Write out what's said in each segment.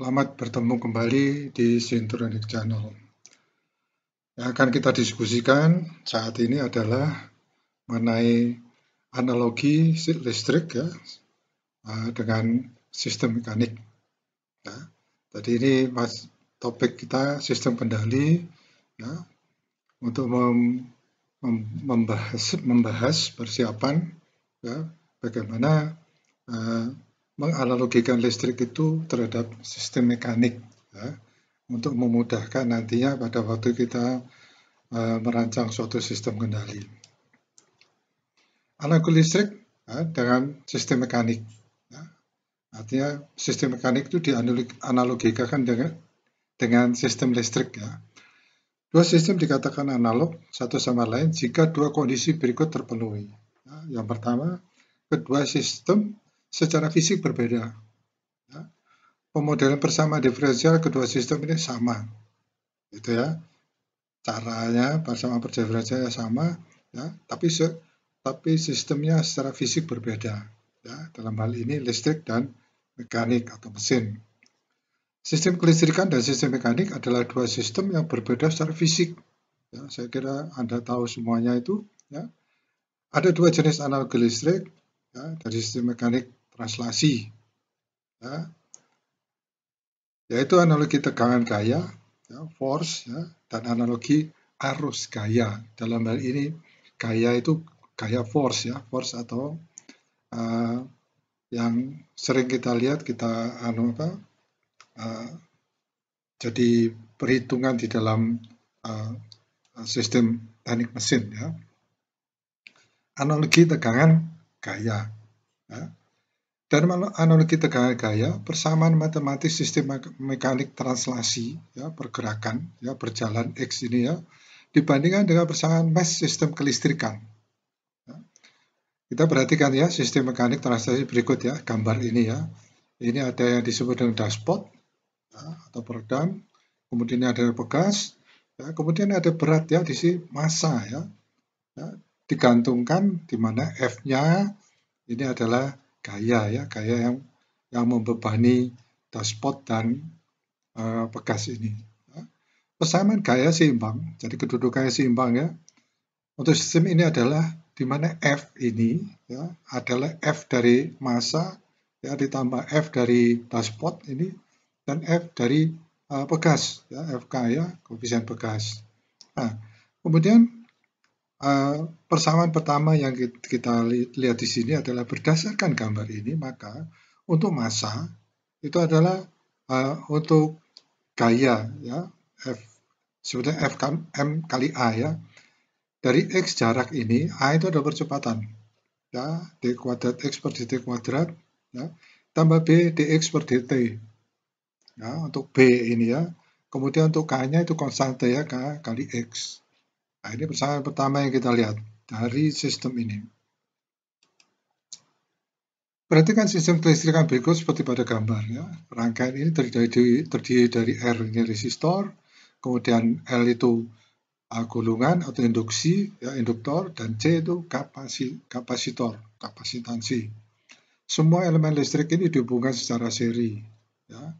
Selamat bertemu kembali di Syntronic Channel. Yang akan kita diskusikan saat ini adalah mengenai analogi listrik ya, dengan sistem mekanik. Ya. Jadi ini topik kita sistem kendali ya, untuk membahas persiapan ya, bagaimana menganalogikan listrik itu terhadap sistem mekanik ya, untuk memudahkan nantinya pada waktu kita merancang suatu sistem kendali. Analogi listrik ya, dengan sistem mekanik. Ya. Artinya sistem mekanik itu dianalogikan dengan sistem listrik. Ya. Dua sistem dikatakan analog satu sama lain jika dua kondisi berikut terpenuhi. Ya. Yang pertama, kedua sistem secara fisik berbeda. Ya. Pemodelan persamaan diferensial kedua sistem ini sama, gitu ya. Caranya persamaan diferensialnya sama, ya, tapi sistemnya secara fisik berbeda. Ya. Dalam hal ini listrik dan mekanik atau mesin. Sistem kelistrikan dan sistem mekanik adalah dua sistem yang berbeda secara fisik. Ya, saya kira Anda tahu semuanya itu. Ya. Ada dua jenis analogi listrik, ya, dari sistem mekanik translasi. Ya, yaitu analogi tegangan gaya, ya, force, ya, dan analogi arus gaya. Dalam hal ini gaya itu gaya force, ya, force atau yang sering kita lihat jadi perhitungan di dalam sistem teknik mesin, ya. Analogi tegangan gaya. Ya. Dalam analogi tegangan gaya, persamaan matematis sistem mekanik translasi, ya, pergerakan, ya, berjalan X ini ya, dibandingkan dengan persamaan mesh sistem kelistrikan. Ya. Kita perhatikan ya sistem mekanik translasi berikut ya, gambar ini ya. Ini ada yang disebut dengan dashboard ya, atau peredam, kemudian ada pegas, ya, kemudian ada berat ya di sini massa ya. Ya, digantungkan di mana F-nya ini adalah gaya ya, gaya yang membebani dashboard dan pegas ini. Ya. Persamaan gaya seimbang, jadi kedudukannya seimbang ya. Untuk sistem ini adalah di mana F ini ya adalah F dari massa ya ditambah F dari dashboard ini dan F dari pegas ya, FK ya, koefisien pegas. Nah, kemudian persamaan pertama yang kita lihat di sini adalah berdasarkan gambar ini, maka untuk massa itu adalah untuk gaya ya, F sebetulnya F M kali A ya. Dari X jarak ini, A itu ada percepatan ya, D kuadrat X per dt kuadrat ya, tambah B dx per dt ya, untuk B ini ya. Kemudian untuk K-nya itu konstanta ya, K kali X. Nah, ini persamaan pertama yang kita lihat dari sistem ini. Perhatikan sistem kelistrikan berikut seperti pada gambar ya. Rangkaian ini terdiri dari R ini resistor, kemudian L itu gulungan atau induksi ya, induktor, dan C itu kapasitor, kapasitansi. Semua elemen listrik ini dihubungkan secara seri ya.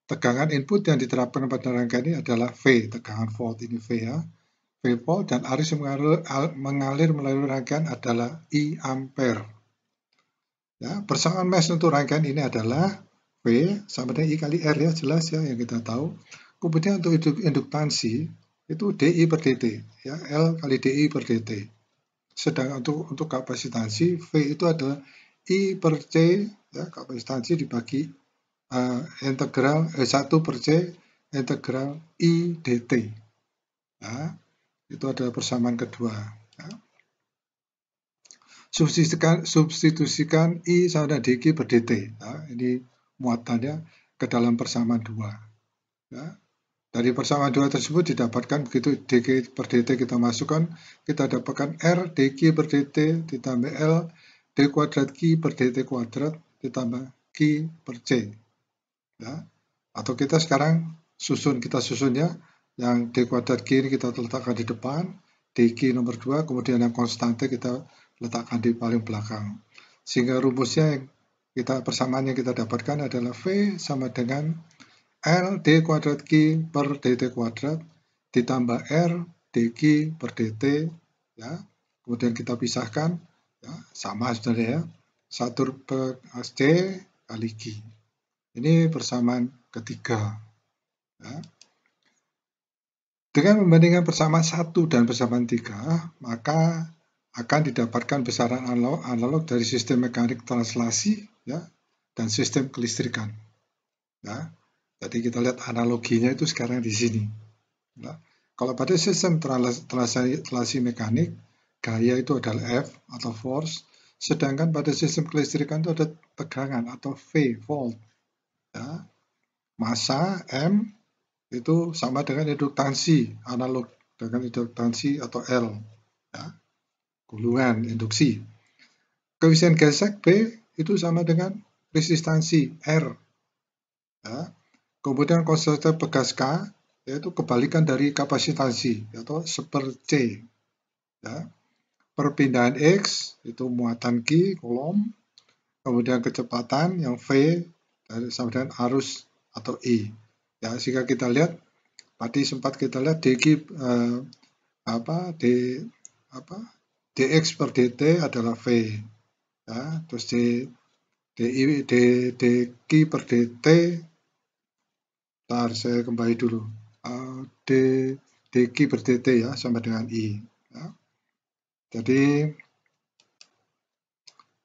Tegangan input yang diterapkan pada rangkaian ini adalah V, tegangan volt ini V ya. V volt, dan arus yang mengalir melalui rangkaian adalah I ampere. Ya, persamaan mesh untuk rangkaian ini adalah V sama dengan I kali R ya, jelas ya yang kita tahu. Kemudian untuk induktansi itu DI per dt ya, L kali DI per dt. Sedangkan untuk kapasitansi V itu adalah I per C ya, kapasitansi dibagi integral 1 per C integral I dt. Ya, itu adalah persamaan kedua. Ya. Substitusikan I sama dengan dq per dt. Ya, ini muatannya ke dalam persamaan 2. Ya. Dari persamaan 2 tersebut didapatkan begitu dq per dt kita masukkan, kita dapatkan R dq per dt ditambah L d kuadrat q per dt kuadrat ditambah q per c. Ya. Atau kita sekarang kita susun ya, yang d kuadrat q ini kita letakkan di depan, dq nomor 2, kemudian yang konstante kita letakkan di paling belakang. Sehingga rumusnya persamaan yang kita dapatkan adalah V sama dengan L d kuadrat Q per dt kuadrat ditambah R dQ per dt, ya. Kemudian kita pisahkan, ya, sama sebenarnya ya. 1 per C kali Q. Ini persamaan ketiga. Ya. Dengan membandingkan persamaan 1 dan persamaan 3, maka akan didapatkan besaran analog dari sistem mekanik translasi, ya, dan sistem kelistrikan. Ya. Jadi kita lihat analoginya itu sekarang di sini. Ya. Kalau pada sistem translasi mekanik, gaya itu adalah F atau force, sedangkan pada sistem kelistrikan itu ada tegangan atau V, volt. Ya. Massa M itu sama dengan induktansi, analog dengan induktansi atau L, ya, gulungan induksi. Koefisien gesek B itu sama dengan resistansi R, ya. Kemudian konstanta pegas K yaitu kebalikan dari kapasitansi atau 1/C, ya. Perpindahan X itu muatan Q kolom, kemudian kecepatan yang V sama dengan arus atau I, ya. Sehingga kita lihat tadi sempat kita lihat dx per dt adalah V, ya. Terus dq per dt, saya kembali dulu, dq per dt ya sama dengan I, ya. Jadi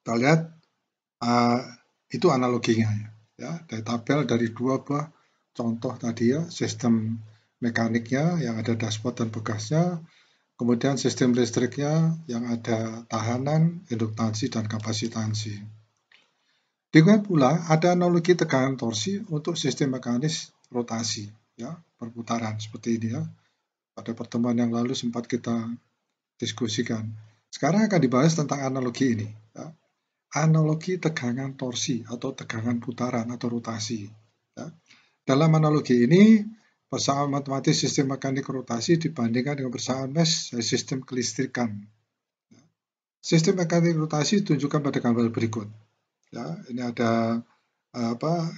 kita lihat itu analoginya, ya. Dari tabel dari dua buah contoh tadi ya, sistem mekaniknya yang ada dashboard dan begasnya, kemudian sistem listriknya yang ada tahanan, induktansi, dan kapasitansi. Demikian pula ada analogi tegangan torsi untuk sistem mekanis rotasi, ya, perputaran seperti ini ya. Pada pertemuan yang lalu sempat kita diskusikan. Sekarang akan dibahas tentang analogi ini, ya. Analogi tegangan torsi atau tegangan putaran atau rotasi. Ya. Dalam analogi ini, persamaan matematis sistem mekanik rotasi dibandingkan dengan persamaan mes sistem kelistrikan. Sistem mekanik rotasi ditunjukkan pada gambar berikut. Ya, ini ada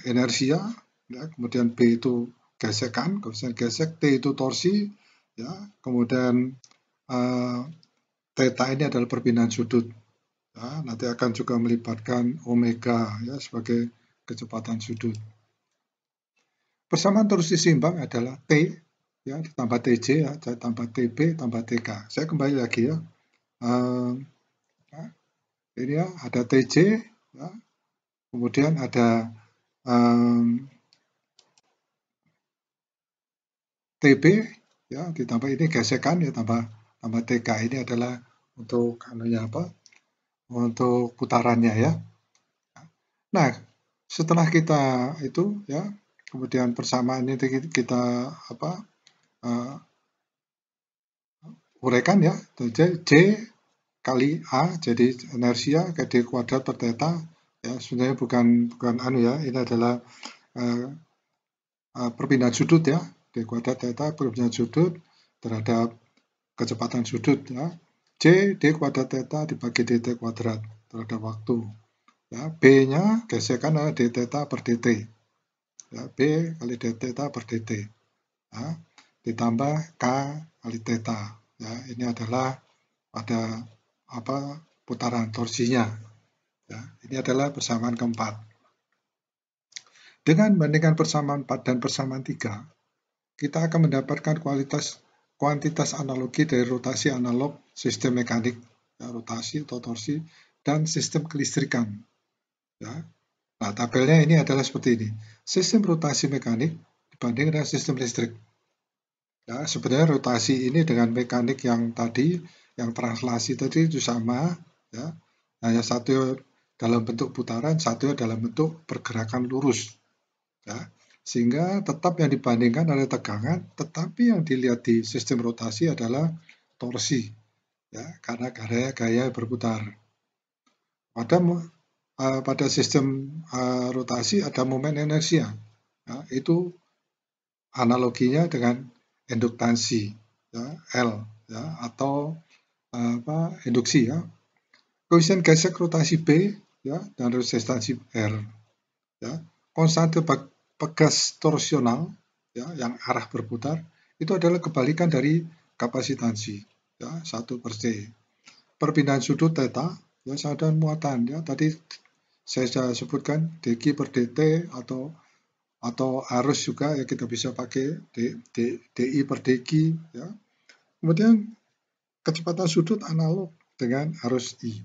inersia, ya, kemudian B itu gesekan, koefisien gesek, T itu torsi, ya, kemudian theta ini adalah perpindahan sudut. Ya, nanti akan juga melibatkan omega ya sebagai kecepatan sudut. Persamaan torsi seimbang adalah T ya ditambah TJ ya, tambah TB tambah TK. Saya kembali lagi ya. Ini ya ada TJ ya. Kemudian ada TB ya ditambah ini gesekan ya tambah TK, ini adalah untuk untuk putarannya ya. Nah, setelah kita itu ya, kemudian persamaan ini kita uraikan ya, J kali A jadi inersia ke D kuadrat per theta ya, sebenarnya bukan ya, ini adalah perpindahan sudut ya, D kuadrat theta perpindahan sudut terhadap kecepatan sudut ya, J D kuadrat theta dibagi dt kuadrat terhadap waktu ya, B-nya gesekan adalah d theta per dt ya, B kali d theta per dt ya, ditambah K kali theta ya, ini adalah pada putaran torsinya ya. Ini adalah persamaan keempat. Dengan membandingkan persamaan 4 dan persamaan 3, kita akan mendapatkan kuantitas analogi dari rotasi analog sistem mekanik ya, rotasi atau torsi dan sistem kelistrikan ya. Nah, tabelnya ini adalah seperti ini. Sistem rotasi mekanik dibanding dengan sistem listrik. Ya, sebenarnya rotasi ini dengan mekanik yang tadi, yang translasi tadi itu sama, ya. Hanya satu dalam bentuk putaran, satu dalam bentuk pergerakan lurus, ya. Sehingga tetap yang dibandingkan adalah tegangan, tetapi yang dilihat di sistem rotasi adalah torsi, ya, karena gaya berputar. Pada sistem rotasi ada momen inersia, ya, itu analoginya dengan induktansi ya, L ya, atau induksi ya. Koefisien gesek rotasi B ya dan resistansi R ya. Konstante pegas torsional, ya, yang arah berputar, itu adalah kebalikan dari kapasitansi, ya, 1/C. Perpindahan sudut theta, ya, sama dengan muatan, ya, tadi saya sudah sebutkan dq per dt atau arus juga, ya, kita bisa pakai di per dq, ya. Kemudian kecepatan sudut analog dengan arus I.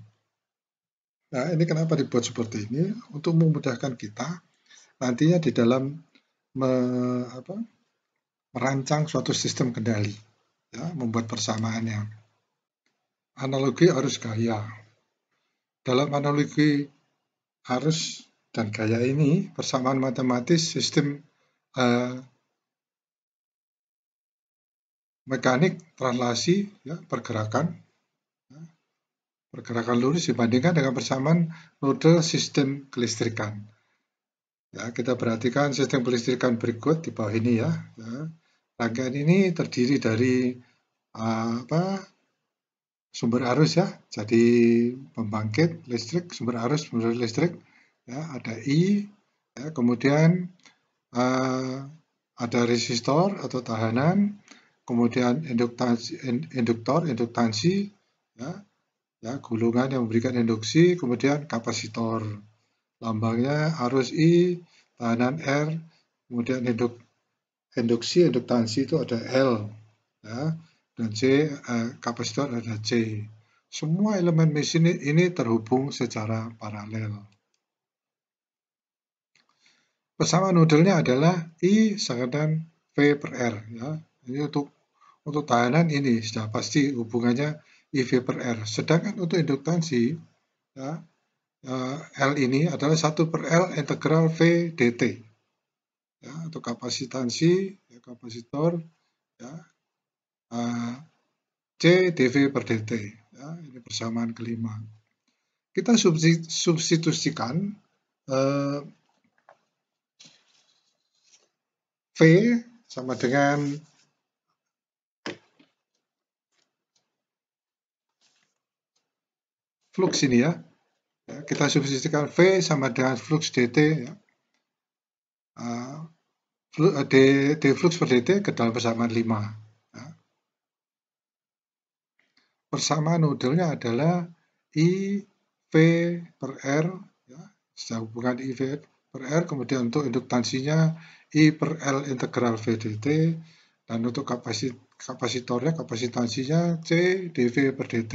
Nah, ini kenapa dibuat seperti ini? Untuk memudahkan kita nantinya di dalam merancang suatu sistem kendali, ya, membuat persamaannya. Analogi arus gaya. Dalam analogi arus dan gaya ini, persamaan matematis sistem mekanik translasi, ya, pergerakan lurus dibandingkan dengan persamaan node sistem kelistrikan. Ya, kita perhatikan sistem kelistrikan berikut di bawah ini, ya. Rangkaian ini terdiri dari sumber arus, ya, jadi pembangkit listrik, sumber listrik, ya, ada I, ya, kemudian ada resistor atau tahanan, kemudian induktansi, ya, gulungan yang memberikan induksi, kemudian kapasitor, lambangnya arus I, tahanan R, kemudian induktansi itu ada L, ya, dan C, kapasitor ada C. Semua elemen mesin ini terhubung secara paralel. Persamaan modelnya adalah I sama dengan V per R. Ya. Ini untuk tahanan ini sudah pasti hubungannya IV per R. Sedangkan untuk induktansi, ya, L ini adalah 1 per L integral V dt. Ya, untuk kapasitansi, ya, kapasitor, ya, C dV per dt. Ya, ini persamaan kelima. Kita substitusikan V sama dengan flux ini, ya. Kita substitusikan V sama dengan flux dt, ya. D flux per dt ke dalam persamaan 5. Ya. Persamaan modelnya adalah I V per R, ya. Hubungan I V per R, kemudian untuk induktansinya I per L integral V dt, dan untuk kapasitornya, kapasitansinya C dV per dt.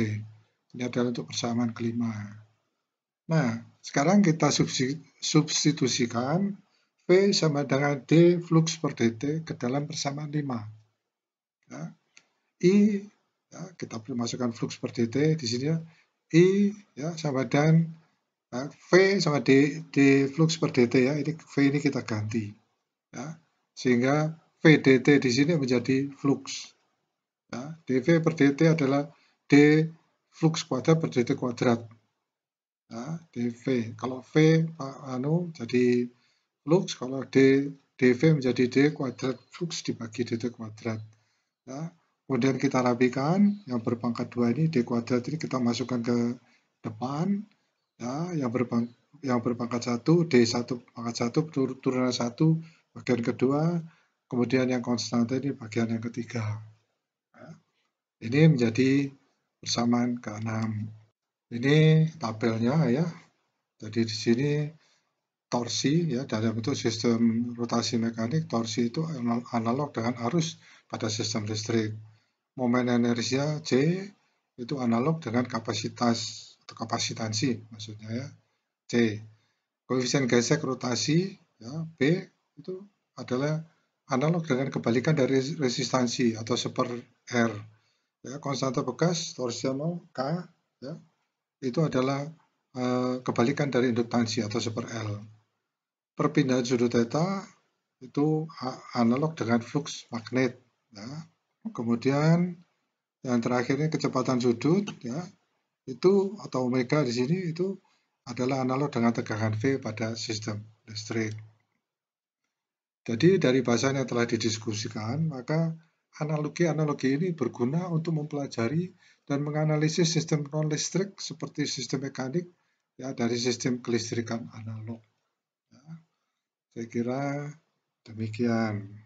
Ini adalah untuk persamaan kelima. Nah, sekarang kita substitusikan V sama dengan D flux per dt ke dalam persamaan 5. Ya. I, ya, kita masukkan flux per dt di sini, ya. I, ya, sama dengan V sama D flux per dt, ya. Ini V ini kita ganti, ya. Sehingga V dt di sini menjadi flux. Ya. dV per dt adalah D flux kuadrat per dt kuadrat. Ya, dV. Kalau V jadi flux, kalau dV menjadi D kuadrat flux dibagi dt kuadrat. Ya. Kemudian kita rapikan yang berpangkat 2 ini, D kuadrat ini kita masukkan ke depan, ya, yang berpangkat 1, D1 pangkat 1 turunan 1 bagian kedua, kemudian yang konstanta ini bagian yang ketiga. Ya. Ini menjadi persamaan ke-6. Ini tabelnya, ya. Jadi di sini torsi, ya, dalam bentuk sistem rotasi mekanik, torsi itu analog dengan arus pada sistem listrik. Momen inersia C itu analog dengan kapasitas atau kapasitansi, maksudnya, ya, C. Koefisien gesek rotasi, ya, B itu adalah analog dengan kebalikan dari resistansi atau 1/R. Ya, konstanta bekas torsional K, ya, itu adalah kebalikan dari induktansi atau 1/L. Perpindahan sudut theta itu analog dengan flux magnet, ya. Kemudian yang terakhir ini kecepatan sudut, ya, itu atau omega di sini itu adalah analog dengan tegangan V pada sistem listrik. Jadi dari bahasan yang telah didiskusikan, maka analogi-analogi ini berguna untuk mempelajari dan menganalisis sistem non-listrik seperti sistem mekanik, ya, dari sistem kelistrikan analog. Ya. Saya kira Demikian.